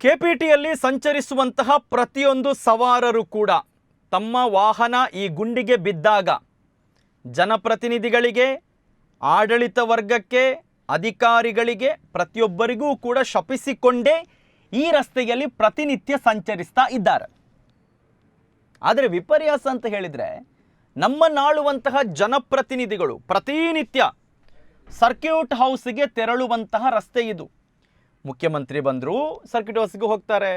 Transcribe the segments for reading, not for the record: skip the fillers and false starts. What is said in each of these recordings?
ಕೆಪಿಟಿಯಲ್ಲಿ ಸಂಚರಿಸುವಂತಹ ಪ್ರತಿಯೊಂದು ಸವಾರರು ಕೂಡ ತಮ್ಮ ವಾಹನ ಈ ಗುಂಡಿಗೆ ಬಿದ್ದಾಗ ಜನಪ್ರತಿನಿಧಿಗಳಿಗೆ, ಆಡಳಿತ ವರ್ಗಕ್ಕೆ, ಅಧಿಕಾರಿಗಳಿಗೆ ಪ್ರತಿಯೊಬ್ಬರಿಗೂ ಕೂಡ ಶಪಿಸಿಕೊಂಡೇ ಈ ರಸ್ತೆಯಲ್ಲಿ ಪ್ರತಿನಿತ್ಯ ಸಂಚರಿಸ್ತಾ ಇದ್ದಾರೆ. ಆದರೆ ವಿಪರ್ಯಾಸ ಅಂತ ಹೇಳಿದರೆ, ನಮ್ಮನ್ನಾಳುವಂತಹ ಜನಪ್ರತಿನಿಧಿಗಳು ಪ್ರತಿನಿತ್ಯ ಸರ್ಕ್ಯೂಟ್ ಹೌಸ್ಗೆ ತೆರಳುವಂತಹ ರಸ್ತೆ ಇದು. ಮುಖ್ಯಮಂತ್ರಿ ಬಂದರೂ ಸರ್ಕ್ಯೂಟ್ ಹೌಸ್ಗೆ ಹೋಗ್ತಾರೆ,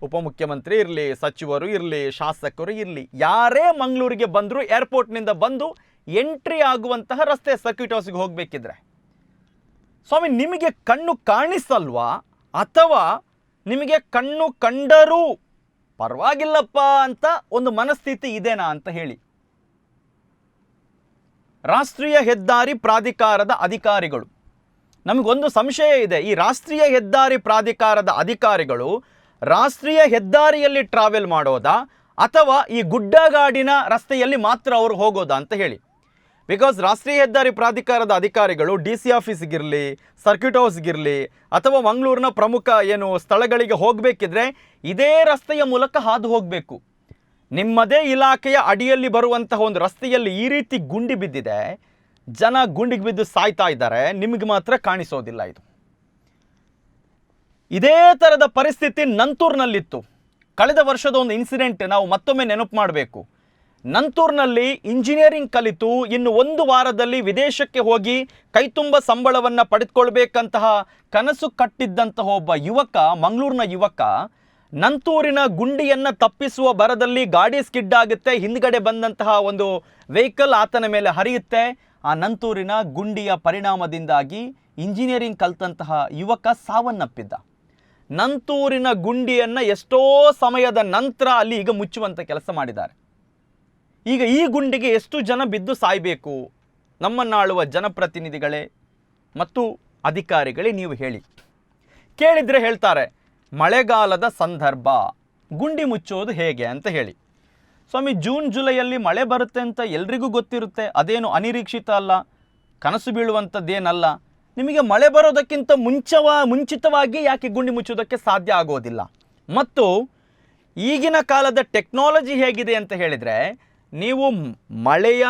ಉಪಮುಖ್ಯಮಂತ್ರಿ ಇರಲಿ, ಸಚಿವರು ಇರಲಿ, ಶಾಸಕರು ಇರಲಿ, ಯಾರೇ ಮಂಗಳೂರಿಗೆ ಬಂದರೂ ಏರ್ಪೋರ್ಟ್ನಿಂದ ಬಂದು ಎಂಟ್ರಿ ಆಗುವಂತಹ ರಸ್ತೆ ಸರ್ಕ್ಯೂಟ್ ಹೌಸ್ಗೆ ಹೋಗಬೇಕಿದ್ರೆ. ಸ್ವಾಮಿ, ನಿಮಗೆ ಕಣ್ಣು ಕಾಣಿಸಲ್ವಾ? ಅಥವಾ ನಿಮಗೆ ಕಣ್ಣು ಕಂಡರೂ ಪರವಾಗಿಲ್ಲಪ್ಪ ಅಂತ ಒಂದು ಮನಸ್ಥಿತಿ ಇದೆನಾ ಅಂತ ಹೇಳಿ. ರಾಷ್ಟ್ರೀಯ ಹೆದ್ದಾರಿ ಪ್ರಾಧಿಕಾರದ ಅಧಿಕಾರಿಗಳು, ನಮಗೊಂದು ಸಂಶಯ ಇದೆ. ಈ ರಾಷ್ಟ್ರೀಯ ಹೆದ್ದಾರಿ ಪ್ರಾಧಿಕಾರದ ಅಧಿಕಾರಿಗಳು ರಾಷ್ಟ್ರೀಯ ಹೆದ್ದಾರಿಯಲ್ಲಿ ಟ್ರಾವೆಲ್ ಮಾಡೋದಾ ಅಥವಾ ಈ ಗುಡ್ಡಗಾಡಿನ ರಸ್ತೆಯಲ್ಲಿ ಮಾತ್ರ ಅವರು ಹೋಗೋದಾ ಅಂತ ಹೇಳಿ. ಬಿಕಾಸ್ ರಾಷ್ಟ್ರೀಯ ಹೆದ್ದಾರಿ ಪ್ರಾಧಿಕಾರದ ಅಧಿಕಾರಿಗಳು DC ಆಫೀಸ್ಗಿರಲಿ, ಸರ್ಕ್ಯೂಟ್ ಹೌಸ್ಗಿರಲಿ ಅಥವಾ ಮಂಗಳೂರಿನ ಪ್ರಮುಖ ಸ್ಥಳಗಳಿಗೆ ಹೋಗಬೇಕಿದ್ರೆ ಇದೇ ರಸ್ತೆಯ ಮೂಲಕ ಹಾದು ಹೋಗಬೇಕು. ನಿಮ್ಮದೇ ಇಲಾಖೆಯ ಅಡಿಯಲ್ಲಿ ಬರುವಂತಹ ಒಂದು ರಸ್ತೆಯಲ್ಲಿ ಈ ರೀತಿ ಗುಂಡಿ ಬಿದ್ದಿದೆ, ಜನ ಗುಂಡಿಗೆ ಬಿದ್ದು ಸಾಯ್ತಾ ಇದ್ದಾರೆ, ನಿಮಗೆ ಮಾತ್ರ ಕಾಣಿಸೋದಿಲ್ಲ. ಇದೇ ಥರದ ಪರಿಸ್ಥಿತಿ ನಂತೂರಿನಲ್ಲಿತ್ತು. ಕಳೆದ ವರ್ಷದ ಒಂದು ಇನ್ಸಿಡೆಂಟ್ ನಾವು ಮತ್ತೊಮ್ಮೆ ನೆನಪು ಮಾಡಬೇಕು. ನಂತೂರಿನಲ್ಲಿ ಇಂಜಿನಿಯರಿಂಗ್ ಕಲಿತು ಇನ್ನು 1 ವಾರದಲ್ಲಿ ವಿದೇಶಕ್ಕೆ ಹೋಗಿ ಕೈತುಂಬ ಸಂಬಳವನ್ನು ಪಡೆದುಕೊಳ್ಬೇಕಂತಹ ಕನಸು ಕಟ್ಟಿದ್ದಂತಹ ಒಬ್ಬ ಯುವಕ, ಮಂಗಳೂರಿನ ಯುವಕ, ನಂತೂರಿನ ಗುಂಡಿಯನ್ನು ತಪ್ಪಿಸುವ ಭರದಲ್ಲಿ ಗಾಡಿ ಸ್ಕಿಡ್ ಆಗುತ್ತೆ. ಹಿಂದ್ಗಡೆ ಬಂದಂತಹ ಒಂದು ವೆಹಿಕಲ್ ಆತನ ಮೇಲೆ ಹರಿಯುತ್ತೆ. ಆ ನಂತೂರಿನ ಗುಂಡಿಯ ಪರಿಣಾಮದಿಂದಾಗಿ ಇಂಜಿನಿಯರಿಂಗ್ ಕಲಿತಂತಹ ಯುವಕ ಸಾವನ್ನಪ್ಪಿದ್ದ. ನಂತೂರಿನ ಗುಂಡಿಯನ್ನು ಎಷ್ಟೋ ಸಮಯದ ನಂತರ ಅಲ್ಲಿ ಈಗ ಮುಚ್ಚುವಂಥ ಕೆಲಸ ಮಾಡಿದ್ದಾರೆ. ಈಗ ಈ ಗುಂಡಿಗೆ ಎಷ್ಟು ಜನ ಬಿದ್ದು ಸಾಯಬೇಕು? ನಮ್ಮನ್ನಾಳುವ ಜನಪ್ರತಿನಿಧಿಗಳೇ ಮತ್ತು ಅಧಿಕಾರಿಗಳೇ ನೀವು ಹೇಳಿ. ಕೇಳಿದರೆ ಹೇಳ್ತಾರೆ, ಮಳೆಗಾಲದ ಸಂದರ್ಭ, ಗುಂಡಿ ಮುಚ್ಚೋದು ಹೇಗೆ ಅಂತ ಹೇಳಿ. ಸ್ವಾಮಿ, ಜೂನ್ ಜುಲೈಯಲ್ಲಿ ಮಳೆ ಬರುತ್ತೆ ಅಂತ ಎಲ್ರಿಗೂ ಗೊತ್ತಿರುತ್ತೆ. ಅದೇನು ಅನಿರೀಕ್ಷಿತ ಅಲ್ಲ, ಕನಸು ಬೀಳುವಂಥದ್ದೇನಲ್ಲ. ನಿಮಗೆ ಮಳೆ ಬರೋದಕ್ಕಿಂತ ಮುಂಚಿತವಾಗಿ ಯಾಕೆ ಗುಂಡಿ ಮುಚ್ಚೋದಕ್ಕೆ ಸಾಧ್ಯ ಆಗೋದಿಲ್ಲ? ಮತ್ತು ಈಗಿನ ಕಾಲದ ಟೆಕ್ನಾಲಜಿ ಹೇಗಿದೆ ಅಂತ ಹೇಳಿದರೆ, ನೀವು ಮಳೆಯ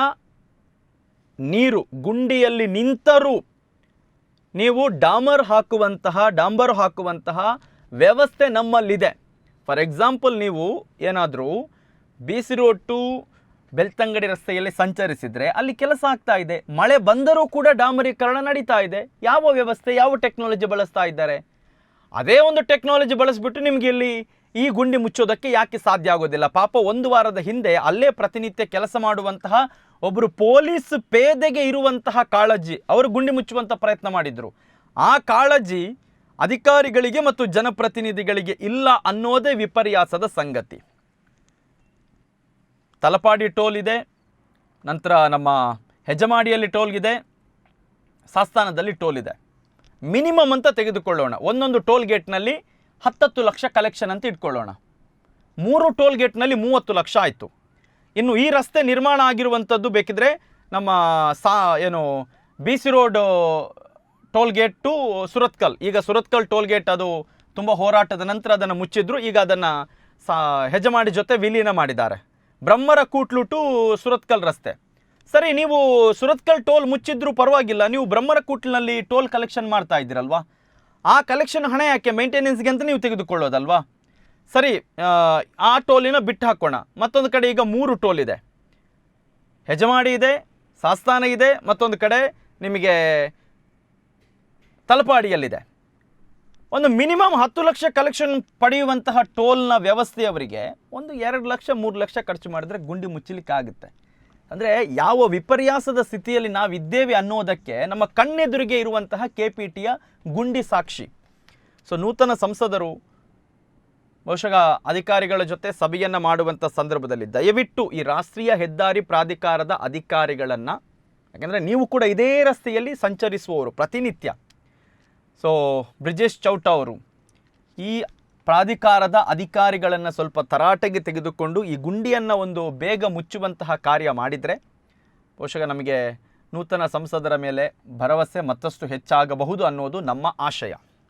ನೀರು ಗುಂಡಿಯಲ್ಲಿ ನಿಂತರೂ ನೀವು ಡಾಂಬರ್ ಹಾಕುವಂತಹ ವ್ಯವಸ್ಥೆ ನಮ್ಮಲ್ಲಿದೆ. ಫಾರ್ ಎಕ್ಸಾಂಪಲ್, ನೀವು ಏನಾದರೂ BC ರೋಡ್ ಟು ಬೆಳ್ತಂಗಡಿ ರಸ್ತೆಯಲ್ಲಿ ಸಂಚರಿಸಿದರೆ ಅಲ್ಲಿ ಕೆಲಸ ಆಗ್ತಾ ಇದೆ. ಮಳೆ ಬಂದರೂ ಕೂಡ ಡಾಂಬರೀಕರಣ ನಡೀತಾ ಇದೆ. ಯಾವ ವ್ಯವಸ್ಥೆ, ಯಾವ ಟೆಕ್ನಾಲಜಿ ಬಳಸ್ತಾ ಇದ್ದಾರೆ? ಅದೇ ಒಂದು ಟೆಕ್ನಾಲಜಿ ಬಳಸಿಬಿಟ್ಟು ನಿಮಗೆ ಇಲ್ಲಿ ಈ ಗುಂಡಿ ಮುಚ್ಚೋದಕ್ಕೆ ಯಾಕೆ ಸಾಧ್ಯ ಆಗೋದಿಲ್ಲ? ಪಾಪ 1 ವಾರದ ಹಿಂದೆ ಅಲ್ಲೇ ಪ್ರತಿನಿತ್ಯ ಕೆಲಸ ಮಾಡುವಂತಹ ಒಬ್ಬರು ಪೊಲೀಸ್ ಪೇದೆಗೆ ಇರುವಂತಹ ಕಾಳಜಿ, ಅವರು ಗುಂಡಿ ಮುಚ್ಚುವಂಥ ಪ್ರಯತ್ನ ಮಾಡಿದರು. ಆ ಕಾಳಜಿ ಅಧಿಕಾರಿಗಳಿಗೆ ಮತ್ತು ಜನಪ್ರತಿನಿಧಿಗಳಿಗೆ ಇಲ್ಲ ಅನ್ನೋದೇ ವಿಪರ್ಯಾಸದ ಸಂಗತಿ. ತಲಪಾಡಿ ಟೋಲ್ ಇದೆ, ನಂತರ ನಮ್ಮ ಹೆಜಮಾಡಿಯಲ್ಲಿ ಟೋಲ್ ಇದೆ, ಸಾಸ್ತಾನದಲ್ಲಿ ಟೋಲ್ ಇದೆ. ಮಿನಿಮಮ್ ಅಂತ ತೆಗೆದುಕೊಳ್ಳೋಣ, ಒಂದೊಂದು ಟೋಲ್ ಗೇಟ್ನಲ್ಲಿ 10 ಲಕ್ಷ ಕಲೆಕ್ಷನ್ ಅಂತ ಇಟ್ಕೊಳ್ಳೋಣ. 3 ಟೋಲ್ ಗೇಟ್ನಲ್ಲಿ 30 ಲಕ್ಷ ಆಯಿತು. ಇನ್ನು ಈ ರಸ್ತೆ ನಿರ್ಮಾಣ ಆಗಿರುವಂಥದ್ದು ಬೇಕಿದ್ರೆ ನಮ್ಮ BC road toll gate to Surathkal. ಈಗ ಸುರತ್ಕಲ್ ಟೋಲ್ ಗೇಟ್ ಅದು ತುಂಬ ಹೋರಾಟದ ನಂತರ ಅದನ್ನು ಮುಚ್ಚಿದ್ರು. ಈಗ ಅದನ್ನು ಹೆಜಮಾಡಿ ಜೊತೆ ವಿಲೀನ ಮಾಡಿದ್ದಾರೆ. ಬ್ರಹ್ಮರ ಕೂಟ್ಲು ಟು ಸುರತ್ಕಲ್ ರಸ್ತೆ. ಸರಿ, ನೀವು ಸುರತ್ಕಲ್ ಟೋಲ್ ಮುಚ್ಚಿದ್ರೂ ಪರವಾಗಿಲ್ಲ, ನೀವು ಬ್ರಹ್ಮರ ಕೂಟ್ಲಿನಲ್ಲಿ ಟೋಲ್ ಕಲೆಕ್ಷನ್ ಮಾಡ್ತಾ ಇದ್ದೀರಲ್ವಾ? ಆ ಕಲೆಕ್ಷನ್ ಹಣ ಯಾಕೆ? ಮೇಂಟೆನೆನ್ಸ್ಗೆ ಅಂತ ನೀವು ತೆಗೆದುಕೊಳ್ಳೋದಲ್ವಾ? ಸರಿ, ಆ ಟೋಲಿನ ಬಿಟ್ಟು ಹಾಕೋಣ. ಮತ್ತೊಂದು ಕಡೆ ಈಗ 3 ಟೋಲ್ ಇದೆ. ಹೆಜಮಾಡಿ ಇದೆ, ಸಾಸ್ತಾನ ಇದೆ, ಮತ್ತೊಂದು ಕಡೆ ನಿಮಗೆ ತಲಪಾಡಿಯಲ್ಲಿದೆ. ಒಂದು ಮಿನಿಮಮ್ 10 ಲಕ್ಷ ಕಲೆಕ್ಷನ್ ಪಡೆಯುವಂತಹ ಟೋಲ್ನ ವ್ಯವಸ್ಥೆಯವರಿಗೆ ಒಂದು 2 ಲಕ್ಷ 3 ಲಕ್ಷ ಖರ್ಚು ಮಾಡಿದ್ರೆ ಗುಂಡಿ ಮುಚ್ಚಲಿಕ್ಕಾಗುತ್ತೆ. ಅಂದರೆ ಯಾವ ವಿಪರ್ಯಾಸದ ಸ್ಥಿತಿಯಲ್ಲಿ ನಾವಿದ್ದೇವೆ ಅನ್ನೋದಕ್ಕೆ ನಮ್ಮ ಕಣ್ಣೆದುರಿಗೆ ಇರುವಂತಹ KPTಯ ಗುಂಡಿ ಸಾಕ್ಷಿ. ಸೊ ನೂತನ ಸಂಸದರು ಬಹುಶಃ ಅಧಿಕಾರಿಗಳ ಜೊತೆ ಸಭೆಯನ್ನು ಮಾಡುವಂಥ ಸಂದರ್ಭದಲ್ಲಿ ದಯವಿಟ್ಟು ಈ ರಾಷ್ಟ್ರೀಯ ಹೆದ್ದಾರಿ ಪ್ರಾಧಿಕಾರದ ಅಧಿಕಾರಿಗಳನ್ನು, ಯಾಕೆಂದರೆ ನೀವು ಕೂಡ ಇದೇ ರಸ್ತೆಯಲ್ಲಿ ಸಂಚರಿಸುವವರು ಪ್ರತಿನಿತ್ಯ. ಸೊ ಬ್ರಿಜೇಶ್ ಚೌಟ ಅವರು ಈ ಪ್ರಾಧಿಕಾರದ ಅಧಿಕಾರಿಗಳನ್ನು ಸ್ವಲ್ಪ ತರಾಟೆಗೆ ತೆಗೆದುಕೊಂಡು ಈ ಗುಂಡಿಯನ್ನು ಒಂದು ಬೇಗ ಮುಚ್ಚುವಂತಹ ಕಾರ್ಯ ಮಾಡಿದರೆ ಬಹುಶಃ ನಮಗೆ ನೂತನ ಸಂಸದರ ಮೇಲೆ ಭರವಸೆ ಮತ್ತಷ್ಟು ಹೆಚ್ಚಾಗಬಹುದು ಅನ್ನೋದು ನಮ್ಮ ಆಶಯ.